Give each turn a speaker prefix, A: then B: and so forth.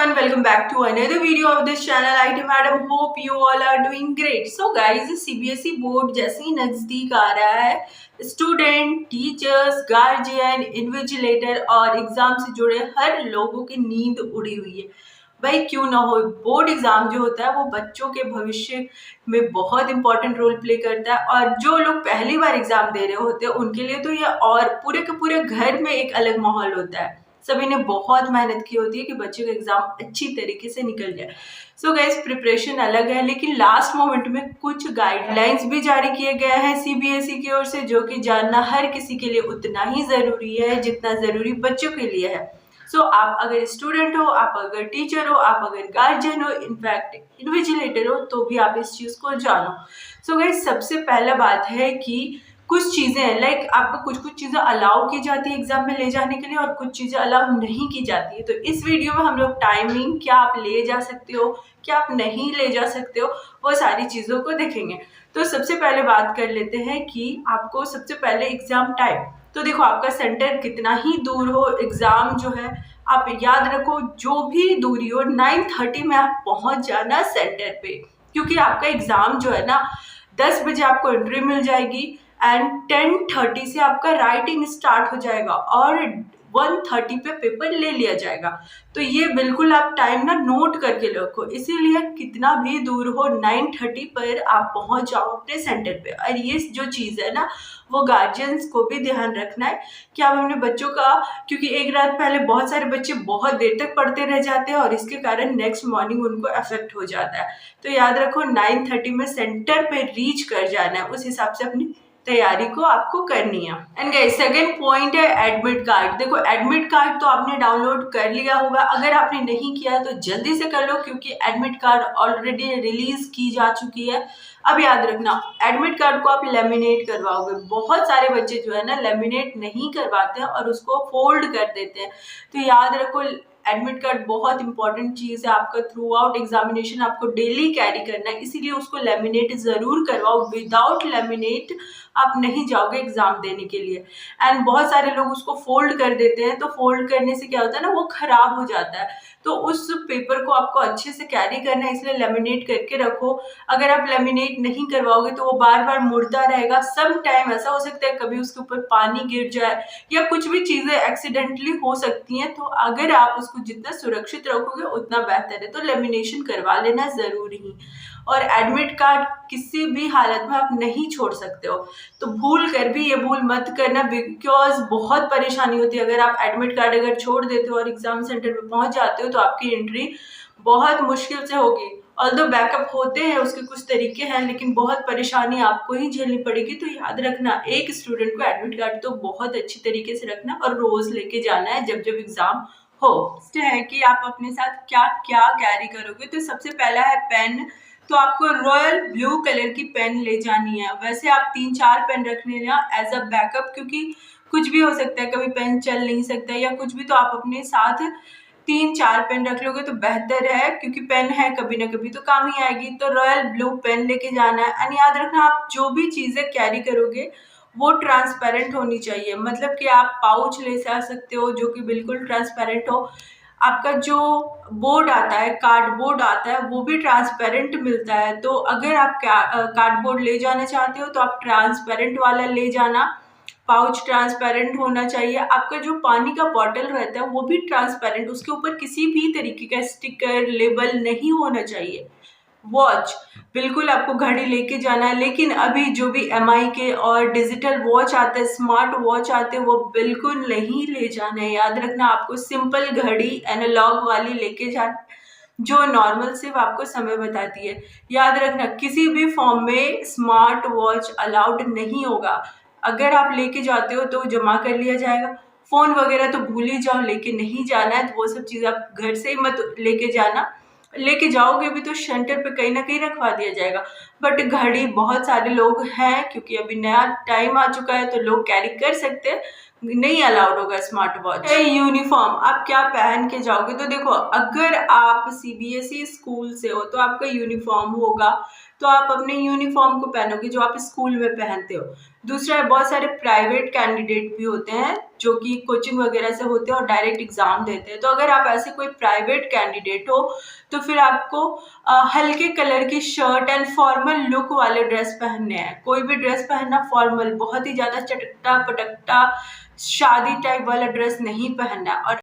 A: everyone, welcome back to another video of this channel. IT Madam, hope you all are doing great. So guys, CBSE board जैसे ही नज़दीक आ रहा है, student, teachers, guardian, invigilator और exam से जुड़े हर लोगों की नींद उड़ी हुई है। भाई क्यों ना हो, बोर्ड एग्जाम जो होता है वो बच्चों के भविष्य में बहुत इंपॉर्टेंट रोल प्ले करता है और जो लोग पहली बार एग्जाम दे रहे होते हैं उनके लिए तो ये और पूरे के पूरे घर में एक अलग माहौल होता है। सभी ने बहुत मेहनत की होती है कि बच्चे का एग्जाम अच्छी तरीके से निकल जाए। सो गाइस, प्रिपरेशन अलग है, लेकिन लास्ट मोमेंट में कुछ गाइडलाइंस भी जारी किए गए हैं सीबीएसई की ओर से, जो कि जानना हर किसी के लिए उतना ही जरूरी है जितना जरूरी बच्चों के लिए है। सो आप अगर स्टूडेंट हो, आप अगर टीचर हो, आप अगर गार्जियन हो, इनफैक्ट इन्विजिलेटर हो, तो भी आप इस चीज को जानो। सो गाइस, सबसे पहला बात है कि कुछ चीज़ें लाइक आपको कुछ चीज़ें अलाउ की जाती है एग्जाम में ले जाने के लिए और कुछ चीज़ें अलाउ नहीं की जाती है। तो इस वीडियो में हम लोग टाइमिंग, क्या आप ले जा सकते हो, क्या आप नहीं ले जा सकते हो, वो सारी चीज़ों को देखेंगे। तो सबसे पहले बात कर लेते हैं कि आपको सबसे पहले एग्जाम टाइम। तो देखो, आपका सेंटर कितना ही दूर हो, एग्जाम जो है आप याद रखो जो भी दूरी हो 9:30 में आप पहुंच जाना सेंटर पे, क्योंकि आपका एग्जाम जो है ना 10 बजे आपको एंट्री मिल जाएगी एंड 10:30 से आपका राइटिंग स्टार्ट हो जाएगा और 1:30 पे पेपर ले लिया जाएगा। तो ये बिल्कुल आप टाइम ना नोट करके रखो, इसीलिए कितना भी दूर हो 9:30 पर आप पहुंच जाओ अपने सेंटर पे। और ये जो चीज़ है ना, वो गार्जियंस को भी ध्यान रखना है कि आप अपने बच्चों का, क्योंकि एक रात पहले बहुत सारे बच्चे बहुत देर तक पढ़ते रह जाते हैं और इसके कारण नेक्स्ट मॉर्निंग उनको अफेक्ट हो जाता है। तो याद रखो 9:30 में सेंटर पे रीच कर जाना है, उस हिसाब से अपनी तैयारी को आपको करनी है। एंड गाइस, सेकंड पॉइंट है एडमिट कार्ड। देखो, एडमिट कार्ड तो आपने डाउनलोड कर लिया होगा, अगर आपने नहीं किया तो जल्दी से कर लो, क्योंकि एडमिट कार्ड ऑलरेडी रिलीज की जा चुकी है। अब याद रखना, एडमिट कार्ड को आप लेमिनेट करवाओगे। बहुत सारे बच्चे जो है ना लेमिनेट नहीं करवाते हैं और उसको फोल्ड कर देते हैं। तो याद रखो, एडमिट कार्ड बहुत इंपॉर्टेंट चीज़ है, आपका थ्रू आउट एग्जामिनेशन आपको डेली कैरी करना है, इसीलिए उसको लेमिनेट ज़रूर करवाओ। विदाउट लेमिनेट आप नहीं जाओगे एग्जाम देने के लिए। एंड बहुत सारे लोग उसको फोल्ड कर देते हैं, तो फोल्ड करने से क्या होता है ना, वो खराब हो जाता है। तो उस पेपर को आपको अच्छे से कैरी करना है, इसलिए लेमिनेट करके रखो। अगर आप लेमिनेट नहीं करवाओगे तो वो बार बार मुड़ता रहेगा। सम टाइम ऐसा हो सकता है कभी उसके ऊपर पानी गिर जाए या कुछ भी चीज़ें एक्सीडेंटली हो सकती हैं। तो अगर आप उसको जितना सुरक्षित रखोगे उतना बेहतर है, तो लेमिनेशन करवा लेना जरूरी ही। और एडमिट कार्ड किसी भी हालत में आप नहीं छोड़ सकते हो, तो भूल कर भी ये भूल मत करना, बिकॉज बहुत परेशानी होती है। अगर आप एडमिट कार्ड अगर छोड़ देते हो और एग्जाम सेंटर पे पहुंच जाते हो तो आपकी एंट्री बहुत मुश्किल से होगी। ऑल्दो बैकअप होते हैं, उसके कुछ तरीके हैं, लेकिन बहुत परेशानी आपको ही झेलनी पड़ेगी। तो याद रखना, एक स्टूडेंट को एडमिट कार्ड तो बहुत अच्छी तरीके से रखना और रोज लेके जाना है जब जब एग्जाम हो। है कि आप अपने साथ क्या क्या कैरी करोगे। तो सबसे पहला है पेन। तो आपको रॉयल ब्लू कलर की पेन ले जानी है। वैसे आप 3-4 पेन रख लेना एज अ बैकअप, क्योंकि कुछ भी हो सकता है, कभी पेन चल नहीं सकता या कुछ भी, तो आप अपने साथ 3-4 पेन रख लोगे तो बेहतर है, क्योंकि पेन है कभी ना कभी तो काम ही आएगी। तो रॉयल ब्लू पेन लेके जाना है। एंड याद रखना, आप जो भी चीज़ें कैरी करोगे वो ट्रांसपेरेंट होनी चाहिए, मतलब कि आप पाउच ले जा सकते हो जो कि बिल्कुल ट्रांसपेरेंट हो। आपका जो बोर्ड आता है, कार्डबोर्ड आता है, वो भी ट्रांसपेरेंट मिलता है। तो अगर आप कार्डबोर्ड ले जाना चाहते हो तो आप ट्रांसपेरेंट वाला ले जाना। पाउच ट्रांसपेरेंट होना चाहिए। आपका जो पानी का बॉटल रहता है वो भी ट्रांसपेरेंट, उसके ऊपर किसी भी तरीके का स्टिकर, लेबल नहीं होना चाहिए। वॉच, बिल्कुल आपको घड़ी लेके जाना है, लेकिन अभी जो भी एमआई के और डिजिटल वॉच आते हैं, स्मार्ट वॉच आते हैं, वो बिल्कुल नहीं ले जाना है। याद रखना, आपको सिंपल घड़ी एनालॉग वाली लेके जाना, जो नॉर्मल सिर्फ आपको समय बताती है। याद रखना, किसी भी फॉर्म में स्मार्ट वॉच अलाउड नहीं होगा। अगर आप लेके जाते हो तो जमा कर लिया जाएगा। फोन वगैरह तो भूल ही जाओ, लेके नहीं जाना है। तो वो सब चीज़ आप घर से ही मत लेके जाना, लेके जाओगे भी तो सेंटर पे कहीं ना कहीं रखवा दिया जाएगा। बट घड़ी बहुत सारे लोग हैं, क्योंकि अभी नया टाइम आ चुका है तो लोग कैरी कर सकते हैं, नहीं अलाउड होगा स्मार्ट वॉच। यूनिफॉर्म, आप क्या पहन के जाओगे। तो देखो, अगर आप सीबीएसई स्कूल से हो तो आपका यूनिफॉर्म होगा, तो आप अपने यूनिफॉर्म को पहनोगे जो आप स्कूल में पहनते हो। दूसरा है बहुत सारे प्राइवेट कैंडिडेट भी होते हैं जो कि कोचिंग वगैरह से होते हैं और डायरेक्ट एग्जाम देते हैं। तो अगर आप ऐसे कोई प्राइवेट कैंडिडेट हो तो फिर आपको हल्के कलर की शर्ट एंड फॉर्मल लुक वाले ड्रेस पहनने हैं। कोई भी ड्रेस पहनना फॉर्मल, बहुत ही ज़्यादा चटकता पटकता शादी टाइप वाला ड्रेस नहीं पहनना। और